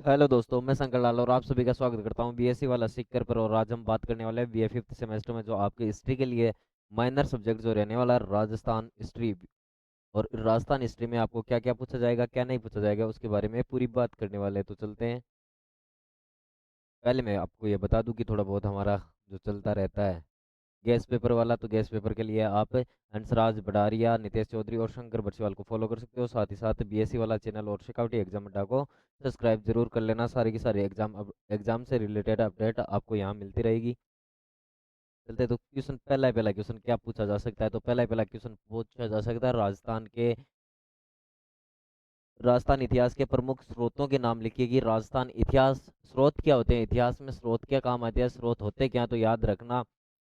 Hello दोस्तों, मैं शंकर लाल और आप सभी का स्वागत करता हूं बीएससी वाला सीकर पर। और आज हम बात करने वाले हैं बीए फिफ्थ सेमेस्टर में जो आपके हिस्ट्री के लिए माइनर सब्जेक्ट जो रहने वाला है राजस्थान हिस्ट्री। और राजस्थान हिस्ट्री में आपको क्या क्या पूछा जाएगा, क्या नहीं पूछा जाएगा, उसके बारे में पूरी बात करने वाले हैं। तो चलते हैं। पहले मैं आपको ये बता दूं कि थोड़ा बहुत हमारा जो चलता रहता है गैस पेपर वाला, तो गैस पेपर के लिए आप हंसराज बडारिया, नितेश चौधरी और शंकर बरसीवाल को फॉलो कर सकते हो। साथ ही साथ बीएससी वाला चैनल और शिकावटी एग्जाम अड्डा को सब्सक्राइब जरूर कर लेना। सारी की सारी एग्जाम से रिलेटेड अपडेट आपको यहाँ मिलती रहेगी। चलते तो क्वेश्चन, पहला क्वेश्चन क्या पूछा जा सकता है। तो पहला क्वेश्चन पूछा जा सकता है, राजस्थान इतिहास के प्रमुख स्रोतों के नाम लिखिए। कि राजस्थान इतिहास स्रोत क्या होते हैं, इतिहास में स्रोत क्या काम आते हैं, स्रोत होते क्या। तो याद रखना,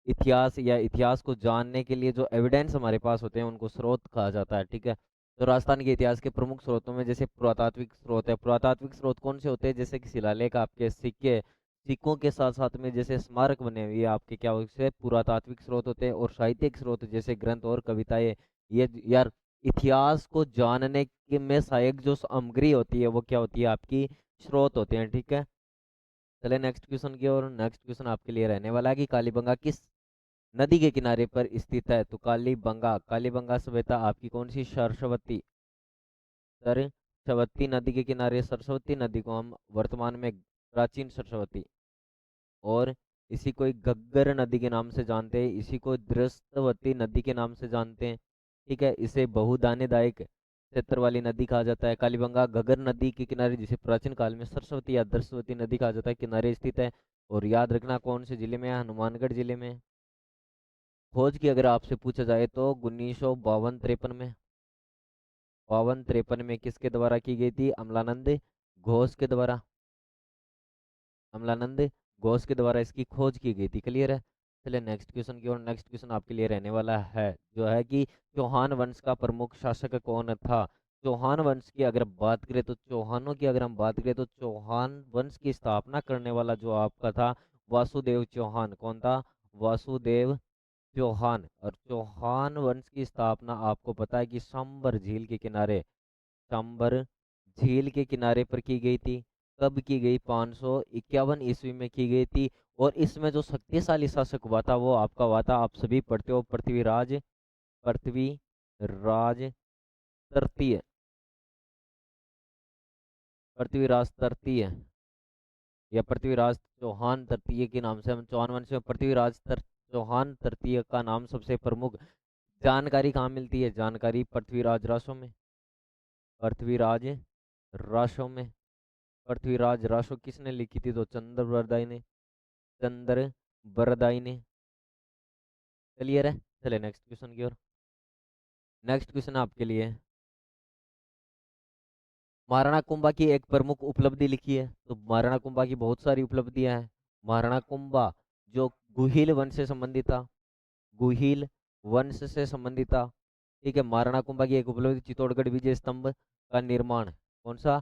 इतिहास या इतिहास को जानने के लिए जो एविडेंस हमारे पास होते हैं उनको स्रोत कहा जाता है। ठीक है। तो राजस्थान के इतिहास के प्रमुख स्रोतों में जैसे पुरातात्विक स्रोत है। पुरातात्विक स्रोत कौन से होते हैं, जैसे कि शिलालेख, आपके सिक्के, सिक्कों के साथ साथ में जैसे स्मारक बने हुए आपके क्या होते हैं, पुरातात्विक स्रोत होते हैं। और साहित्यिक स्रोत जैसे ग्रंथ और कविताएं। ये यार, इतिहास को जानने के में सहायक जो सामग्री होती है वो क्या होती है, आपकी स्रोत होते हैं। ठीक है। चले नेक्स्ट क्वेश्चन की ओर। नेक्स्ट क्वेश्चन आपके लिए रहने वाला है कि कालीबंगा किस नदी के किनारे पर स्थित है। तो कालीबंगा, कालीबंगा सभ्यता आपकी कौन सी, सरस्वती नदी के किनारे। सरस्वती नदी को हम वर्तमान में प्राचीन सरस्वती और इसी को एक घग्गर नदी के नाम से जानते हैं, इसी को दृष्टवती नदी के नाम से जानते हैं। ठीक है। इसे बहुदानेदायक क्षेत्र वाली नदी कहा जाता है। कालीबंगा घग्गर नदी के किनारे, जिसे प्राचीन काल में सरस्वती या दृष्टवती नदी कहा जाता है, किनारे स्थित है। और याद रखना कौन से जिले में है, हनुमानगढ़ जिले में। खोज की अगर आपसे पूछा जाए तो 1952-53 में, 52-53 में किसके द्वारा की गई थी, अमलानंद घोष के द्वारा। अमलानंद घोष के द्वारा इसकी खोज की गई थी। क्लियर है। चलिए नेक्स्ट क्वेश्चन की ओर। नेक्स्ट क्वेश्चन आपके लिए रहने वाला है जो है कि चौहान वंश का प्रमुख शासक कौन था। चौहान वंश की अगर बात करें तो चौहानों की अगर हम बात करें तो चौहान वंश की स्थापना करने वाला जो आपका था, वासुदेव चौहान। कौन था, वासुदेव चौहान। और चौहान वंश की स्थापना आपको पता है कि सांबर झील के किनारे, सांबर झील के किनारे पर की गई थी। कब की गई, 551 ईस्वी में की गई थी। और इसमें जो शक्तिशाली शासक हुआ था वो आपका हुआ था, आप सभी पढ़ते हो, पृथ्वीराज तृतीय, पृथ्वीराज तृतीय या पृथ्वीराज चौहान तृतीय के नाम से हम चौहान वंश में चौहान तृतीय का नाम सबसे प्रमुख। जानकारी कहाँ मिलती है, जानकारी पृथ्वीराज रासो में, पृथ्वीराज रासो में। पृथ्वीराज रासो किसने लिखी थी, तो चंद्र बरदाई ने, चंद्र बरदाई ने। क्लियर है। चले नेक्स्ट क्वेश्चन की ओर। नेक्स्ट क्वेश्चन आपके लिए, महाराणा कुंभा की एक प्रमुख उपलब्धि लिखी है। तो महाराणा कुंभा की बहुत सारी उपलब्धियां हैं। महाराणा कुंभा जो गुहिल वंश से संबंधित था, गुहिल वंश से संबंधित था। ठीक है। महाराणा कुंभा की एक उपलब्धि चित्तौड़गढ़ विजय स्तंभ का निर्माण। कौन सा,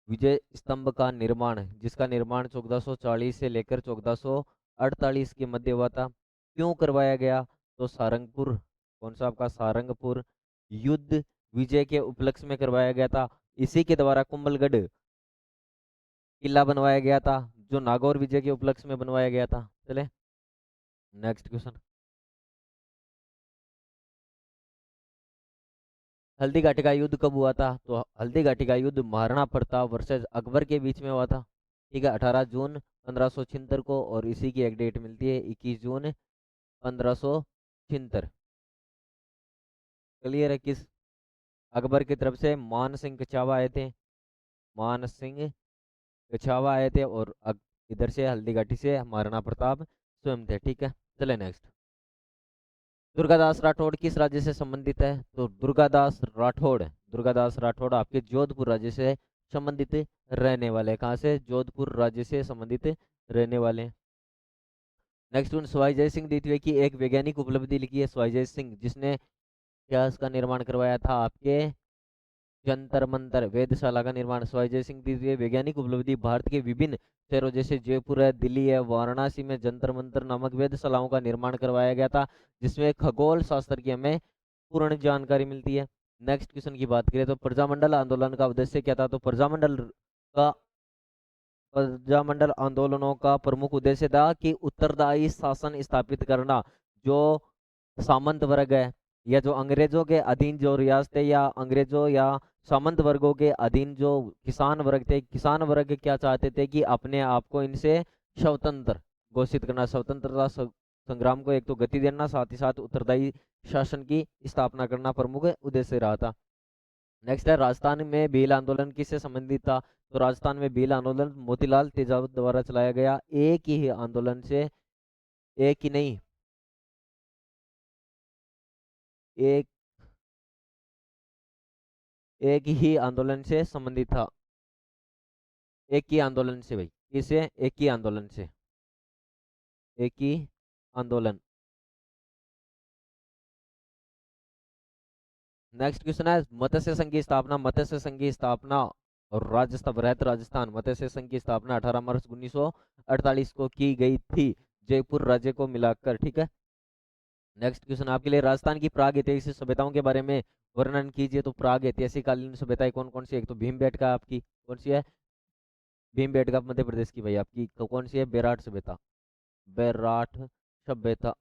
विजय स्तंभ का निर्माण, जिसका निर्माण 1440 से लेकर 1448 के मध्य हुआ था। क्यों करवाया गया, तो सारंगपुर, कौन सा आपका, सारंगपुर युद्ध विजय के उपलक्ष्य में करवाया गया था। इसी के द्वारा कुंभलगढ़ किला बनवाया गया था, जो नागौर विजय के उपलक्ष्य में बनवाया गया था। चले नेक्स्ट क्वेश्चन। हल्दी घाटी का युद्ध कब हुआ था। तो हल्दी घाटी का युद्ध महाराणा प्रताप वर्सेस अकबर के बीच में हुआ था। ठीक है। 18 जून 1576 को। और इसी की एक डेट मिलती है 21 जून 1576। क्लियर है। किस अकबर की तरफ से मान सिंह कछावा आए थे, मान सिंह कछावा आए थे। और इधर से हल्दी घाटी से महाराणा प्रताप स्वयं थे। ठीक है। चले नेक्स्ट। दुर्गादास राठौड़ किस राज्य से संबंधित है। तो दुर्गादास राठौड़ आपके जोधपुर राज्य से संबंधित रहने वाले हैं। कहाँ से, जोधपुर राज्य से संबंधित रहने वाले हैं। नेक्स्ट वन, सवाई जय सिंह द्वितीय की एक वैज्ञानिक उपलब्धि लिखी है। सवाई जय सिंह जिसने इतिहास का निर्माण करवाया था, आपके जंतर मंतर वेधशाला का निर्माण। सवाई जय सिंह द्वितीय वैज्ञानिक उपलब्धि, भारत के विभिन्न शहरों जैसे जयपुर है, दिल्ली है, वाराणसी में जंतर मंतर नामक वेधशालाओं का निर्माण करवाया गया था, जिसमें खगोल शास्त्र की हमें पूर्ण जानकारी मिलती है। नेक्स्ट क्वेश्चन की बात करें तो प्रजामंडल आंदोलन का उद्देश्य क्या था। तो प्रजामंडल का प्रजामंडल आंदोलनों का प्रमुख उद्देश्य था कि उत्तरदायी शासन स्थापित करना। जो सामंत वर्ग है या जो अंग्रेजों के अधीन जो रियासतें या अंग्रेजों या सामंत वर्गों के अधीन जो किसान वर्ग थे, किसान वर्ग क्या चाहते थे कि अपने आप को इनसे स्वतंत्र घोषित करना, स्वतंत्रता संग्राम को एक तो गति देना, साथ ही साथ उत्तरदायी शासन की स्थापना करना प्रमुख उद्देश्य रहा था। नेक्स्ट है राजस्थान में भील आंदोलन किससे संबंधित था? तो राजस्थान में भील आंदोलन मोतीलाल तेजावत द्वारा चलाया गया एक ही आंदोलन से, एक ही नहीं, एक एक ही आंदोलन से संबंधित था। एक ही आंदोलन से भाई, किसे? एक ही आंदोलन से, एक ही आंदोलन। नेक्स्ट क्वेश्चन है मत्स्य संघ की स्थापना, मत्स्य संघ की स्थापना और राजस्थान, बृहत राजस्थान मत्स्य संघ की स्थापना 18 मार्च 1948 को की गई थी, जयपुर राज्य को मिलाकर। ठीक है। नेक्स्ट क्वेश्चन आपके लिए, राजस्थान की प्राग ऐतिहासिक सभ्यताओं के बारे में वर्णन कीजिए। तो प्राग ऐतिहासिक कालीन सभ्यताएं कौन कौन सी है? एक तो भीमबेटका आपकी कौन सी है? भीमबेटका मध्य प्रदेश की भाई आपकी कौन सी है? बेराट सभ्यता, बेराट सभ्यता।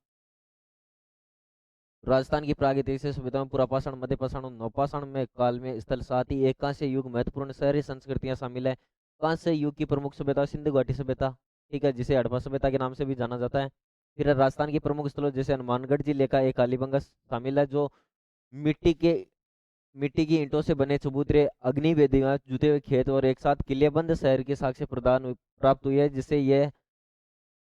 राजस्थान की प्रागैतिहासिक सभ्यता में पुरापाषाण, मध्यपाषाण और नवपाषाण में काल में स्थल, साथ ही एक कांस्य युग, महत्वपूर्ण शहरी संस्कृतियां शामिल है। कांस्य युग की प्रमुख सभ्यता सिंधु घाटी सभ्यता, ठीक है, जिसे हड़प्पा सभ्यता के नाम से भी जाना जाता है। फिर राजस्थान के प्रमुख स्थलों जैसे हनुमानगढ़ जिले का एक कालीबंगा शामिल है, जो मिट्टी के मिट्टी की ईंटों से बने चबूतरे, अग्नि वेदियां, जुते हुए खेत और एक साथ किलेबंद शहर के साक्ष्य प्रदान प्राप्त हुई है, जिससे यह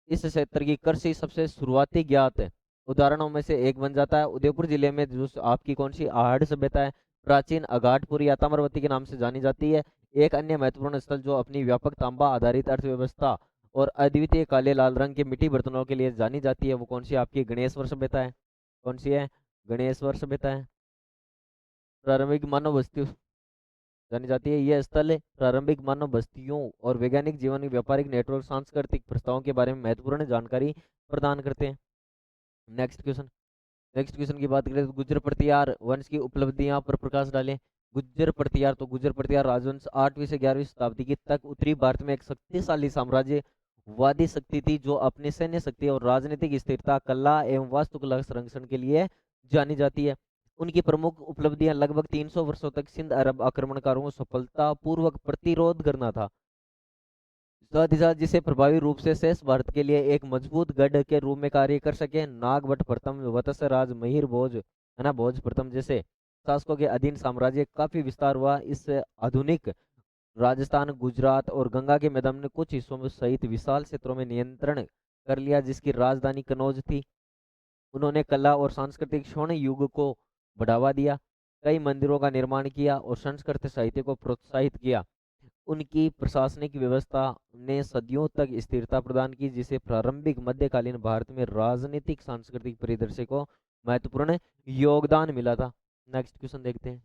इस क्षेत्र की कृषि सबसे शुरुआती ज्ञात उदाहरणों में से एक बन जाता है। उदयपुर जिले में जो आपकी कौन सी आहड़ सभ्यता है, प्राचीन अघाटपुर या ताम्रवती के नाम से जानी जाती है। एक अन्य महत्वपूर्ण स्थल जो अपनी व्यापक तांबा आधारित अर्थव्यवस्था और अद्वितीय काले लाल रंग के मिट्टी बर्तनों के लिए जानी जाती है, वो कौन सी आपकी गणेश्वर सभ्यता है। कौन सी है? गणेश्वर सभ्यता है। प्रारंभिक मानव बस्ती जानी जाती है। यह स्थल प्रारंभिक मानव बस्तियों और वैज्ञानिक जीवन, व्यापारिक नेटवर्क, सांस्कृतिक प्रस्तावों के बारे में महत्वपूर्ण जानकारी प्रदान करते हैं। नेक्स्ट क्वेश्चन, नेक्स्ट क्वेश्चन की बात करें तो गुज्जर प्रतिहार वंश की उपलब्धियां पर प्रकाश डालें। गुज्जर प्रतिहार, तो गुज्जर प्रतिहार राजवंश 8वीं से 11वीं शताब्दी की तक उत्तरी भारत में एक शक्तिशाली साम्राज्यवादी शक्ति थी, जो अपनी सैन्य शक्ति और राजनीतिक स्थिरता, कला एवं वास्तुकला संरक्षण के लिए जानी जाती है। उनकी प्रमुख उपलब्धियां लगभग 300 वर्षों तक सिंध अरब आक्रमणकारों को सफलतापूर्वक प्रतिरोध करना था, साथ ही साथ जिसे प्रभावी रूप से शेष भारत के लिए एक मजबूत गढ़ के रूप में कार्य कर सके। नागभट्ट प्रथम, वत्स राज, महिर भोज, है ना, भोज प्रथम जैसे शासकों के अधीन साम्राज्य काफी विस्तार हुआ। इस आधुनिक राजस्थान, गुजरात और गंगा के मैदान में कुछ हिस्सों में सहित विशाल क्षेत्रों में नियंत्रण कर लिया, जिसकी राजधानी कनौज थी। उन्होंने कला और सांस्कृतिक स्वर्ण युग को बढ़ावा दिया, कई मंदिरों का निर्माण किया और संस्कृत साहित्य को प्रोत्साहित किया। उनकी प्रशासनिक व्यवस्था ने सदियों तक स्थिरता प्रदान की, जिसे प्रारंभिक मध्यकालीन भारत में राजनीतिक सांस्कृतिक परिदृश्य को महत्वपूर्ण योगदान मिला था। नेक्स्ट क्वेश्चन देखते हैं।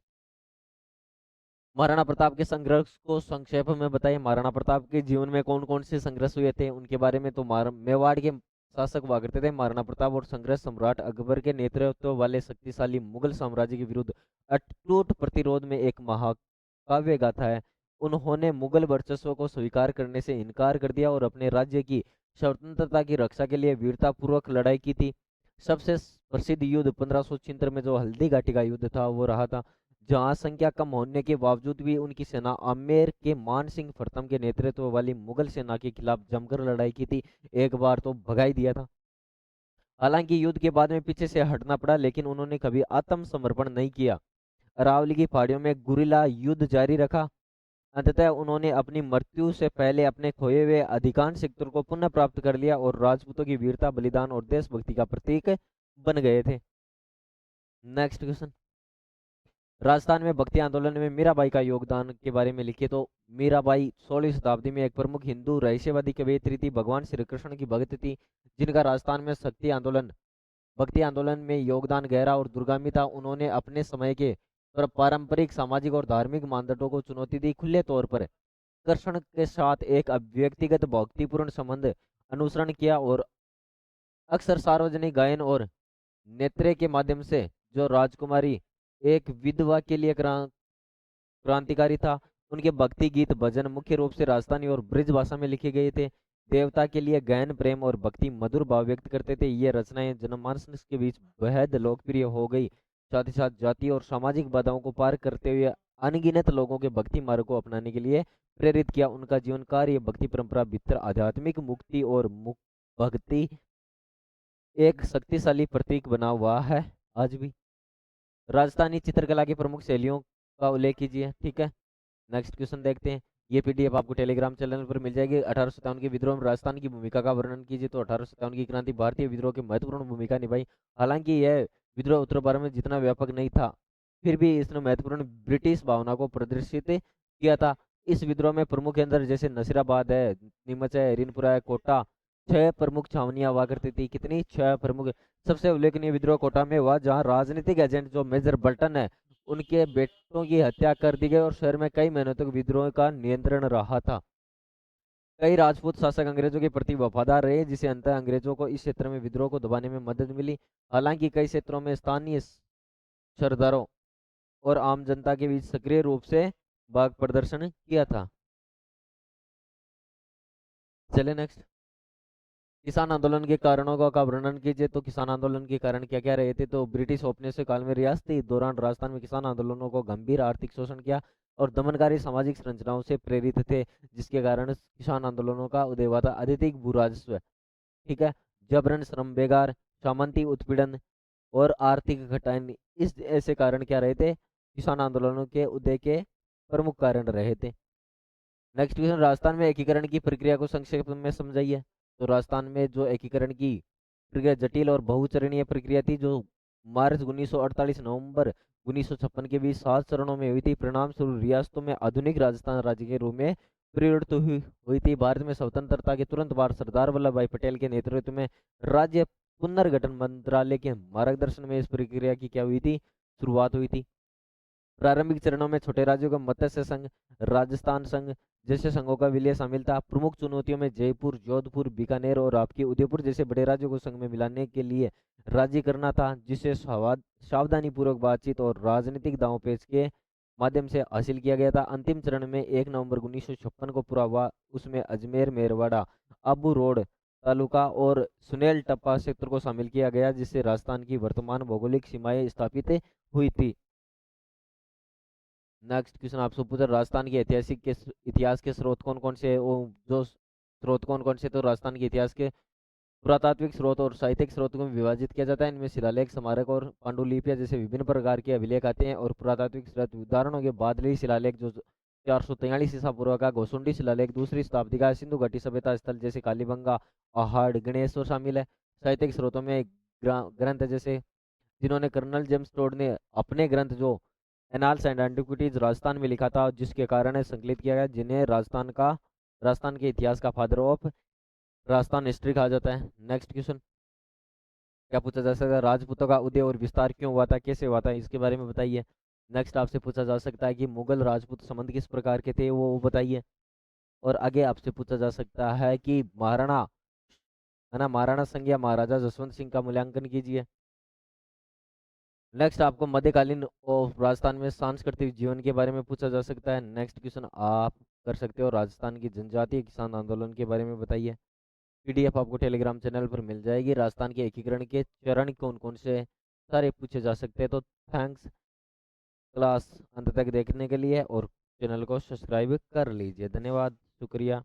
महाराणा प्रताप के संघर्ष को संक्षेप में बताइए। महाराणा प्रताप के जीवन में कौन कौन से संघर्ष हुए थे उनके बारे में। तो मेवाड़ के शासक हुआ करते थे महाराणा प्रताप, और संघर्ष सम्राट अकबर के नेतृत्व वाले शक्तिशाली मुगल साम्राज्य के विरुद्ध अटूट प्रतिरोध में एक महाकाव्य गाथा है। उन्होंने मुगल वर्चस्व को स्वीकार करने से इनकार कर दिया और अपने राज्य की स्वतंत्रता की रक्षा के लिए वीरतापूर्वक लड़ाई की थी। सबसे प्रसिद्ध युद्ध 1576 में जो हल्दी घाटी का युद्ध था वो रहा था, जहां संख्या कम होने के बावजूद भी उनकी सेना आमेर के मान सिंह प्रथम के नेतृत्व वाली मुगल सेना के खिलाफ जमकर लड़ाई की थी। एक बार तो भगाई दिया था। हालांकि युद्ध के बाद में पीछे से हटना पड़ा, लेकिन उन्होंने कभी आत्मसमर्पण नहीं किया। अरावली की पहाड़ियों में गुरिल्ला युद्ध जारी रखा। अंततः उन्होंने अपनी मृत्यु से पहले अपने खोए हुए अधिकांश क्षेत्रों को पुनः प्राप्त कर लिया और राजपूतों की वीरता, बलिदान और देशभक्ति का प्रतीक बन गए थे। नेक्स्ट क्वेश्चन, राजस्थान में भक्ति आंदोलन में मीराबाई का योगदान के बारे में लिखिए। तो मीराबाई 16वीं शताब्दी में एक प्रमुख हिंदू रहस्यवादी कवयित्री थी, भगवान श्री कृष्ण की भक्त थी, जिनका राजस्थान में शक्ति आंदोलन, भक्ति आंदोलन में योगदान गहरा और दूरगामी था। उन्होंने अपने समय के पारंपरिक सामाजिक और धार्मिक मानदंडों को चुनौती दी, खुले तौर पर कृष्ण के साथ एक व्यक्तिगत भक्तिपूर्ण संबंध अनुसरण किया और अक्सर सार्वजनिक गायन और नेत्रे के माध्यम से जो राजकुमारी एक विधवा के लिए क्रांतिकारी था। उनके भक्ति गीत भजन मुख्य रूप से राजस्थानी और ब्रिज भाषा में लिखे गए थे। देवता के लिए गहन प्रेम और भक्ति मधुर भाव व्यक्त करते थे। ये रचनाएं जनमानस के बीच बेहद लोकप्रिय हो गई। साथ ही साथ जाति और सामाजिक बाधाओं को पार करते हुए अनगिनत लोगों के भक्ति मार्ग को अपनाने के लिए प्रेरित किया। उनका जीवन कार्य भक्ति परंपरा भीतर आध्यात्मिक मुक्ति और भक्ति एक शक्तिशाली प्रतीक बना हुआ है आज भी। राजस्थानी चित्रकला की प्रमुख शैलियों का उल्लेख कीजिए। ठीक है, नेक्स्ट क्वेश्चन देखते हैं। ये पीडीएफ आपको टेलीग्राम चैनल पर मिल जाएगी। 1857 के विद्रोह में राजस्थान की भूमिका का वर्णन कीजिए। तो 1857 की क्रांति भारतीय विद्रोह की महत्वपूर्ण भूमिका निभाई। हालांकि यह विद्रोह उत्तर भारत में जितना व्यापक नहीं था, फिर भी इसने महत्वपूर्ण ब्रिटिश भावना को प्रदर्शित किया था। इस विद्रोह में प्रमुख केंद्र जैसे नसीराबाद है, नीमच है, हरिनपुरा है, कोटा, 6 प्रमुख छावनियां हुआ करती थी। कितनी? 6 प्रमुख। सबसे उल्लेखनीय विद्रोह कोटा में हुआ, जहां राजनीतिक एजेंट जो मेजर बल्टन है उनके बेटों की हत्या कर दी गई और शहर में कई महीनों तक विद्रोह का नियंत्रण रहा था। कई राजपूत शासक अंग्रेजों के प्रति वफादार रहे, जिसे अंततः अंग्रेजों को इस क्षेत्र में विद्रोह को दबाने में मदद मिली। हालांकि कई क्षेत्रों में स्थानीय सरदारों और आम जनता के बीच सक्रिय रूप से भाग प्रदर्शन किया था। चले नेक्स्ट। किसान आंदोलन के कारणों का वर्णन कीजिए। तो किसान आंदोलन के कारण क्या क्या रहे थे? तो ब्रिटिश औपनिवेशिक काल में रियासती दौरान राजस्थान में किसान आंदोलनों को गंभीर आर्थिक शोषण किया और दमनकारी सामाजिक संरचनाओं से प्रेरित थे, जिसके कारण किसान आंदोलनों का उदय हुआ था। अत्यधिक भू राजस्व, ठीक है, जबरन श्रम, बेगार, सामंती उत्पीड़न और आर्थिक घटाएं, इस ऐसे कारण क्या रहे थे? किसान आंदोलनों के उदय के प्रमुख कारण रहे थे। नेक्स्ट क्वेश्चन, राजस्थान में एकीकरण की प्रक्रिया को संक्षेप में समझाइए। तो राजस्थान में जो एकीकरण की प्रक्रिया जटिल और बहुचरणीय प्रक्रिया थी, जो मार्च 1948 नवंबर 1956 के बीच 7 चरणों में हुई थी। परिणाम स्वरूप रियासतों में आधुनिक राजस्थान राज्य के रूप में परिवर्तित हुई थी। भारत में स्वतंत्रता के तुरंत बाद सरदार वल्लभ भाई पटेल के नेतृत्व में राज्य पुनर्गठन मंत्रालय के मार्गदर्शन में इस प्रक्रिया की क्या हुई थी? शुरुआत हुई थी। प्रारंभिक चरणों में छोटे राज्यों का मत्स्य संघ, राजस्थान संघ जैसे संघों का विलय शामिल था। प्रमुख चुनौतियों में जयपुर, जोधपुर, बीकानेर और आपकी उदयपुर जैसे बड़े राज्यों को संघ में मिलाने के लिए राजी करना था, जिसे सावधानी पूर्वक बातचीत और राजनीतिक दांवपेच के माध्यम से हासिल किया गया था। अंतिम चरण में 1 नवंबर 1956 को पूरा हुआ। उसमें अजमेर, मेरवाड़ा, अबू रोड तालुका और सुनेल टप्पा क्षेत्र को शामिल किया गया, जिससे राजस्थान की वर्तमान भौगोलिक सीमाएं स्थापित हुई थी। नेक्स्ट क्वेश्चन आपसे पूछा, राजस्थान के इतिहास के स्रोत कौन कौन से? वो जो स्रोत कौन कौन से? तो राजस्थान के इतिहास के पुरातात्विक स्रोत और साहित्यिक स्रोतों में विभाजित किया जाता है। इनमें शिलालेख, स्मारक और पांडुलिपियां जैसे विभिन्न प्रकार के अभिलेख आते हैं। और पुरातात्विक स्रोत उदाहरणों के बादली शिलालेख जो 443 ईसा पूर्व का, घोसुंडी शिलालेख 2री शताब्दी का, सिंधु घाटी सभ्यता स्थल जैसे कालीबंगा, पहाड़, गणेश्वर शामिल है। साहित्यिक स्रोतों में ग्रंथ जैसे जिन्होंने कर्नल जेम्स टोड ने अपने ग्रंथ जो एनाल्स एंड एंटिक्विटीज राजस्थान में लिखा था, जिसके कारण संकलित किया गया, जिन्हें राजस्थान के इतिहास का फादर ऑफ राजस्थान हिस्ट्री कहा जाता है। नेक्स्ट क्वेश्चन क्या पूछा जा सकता है? राजपूतों का उदय और विस्तार क्यों हुआ था, कैसे हुआ था, इसके बारे में बताइए। नेक्स्ट आपसे पूछा जा सकता है कि मुगल राजपूत संबंध किस प्रकार के थे, वो बताइए। और आगे आपसे पूछा जा सकता है कि महाराणा, है ना, महाराणा संघ या महाराजा जसवंत सिंह का मूल्यांकन कीजिए। नेक्स्ट आपको मध्यकालीन और राजस्थान में सांस्कृतिक जीवन के बारे में पूछा जा सकता है। नेक्स्ट क्वेश्चन आप कर सकते हो, राजस्थान की जनजातीय किसान आंदोलन के बारे में बताइए। पीडीएफ आपको टेलीग्राम चैनल पर मिल जाएगी। राजस्थान के एकीकरण के चरण कौन कौन से सारे पूछे जा सकते हैं। तो थैंक्स क्लास अंत तक देखने के लिए और चैनल को सब्सक्राइब कर लीजिए। धन्यवाद, शुक्रिया।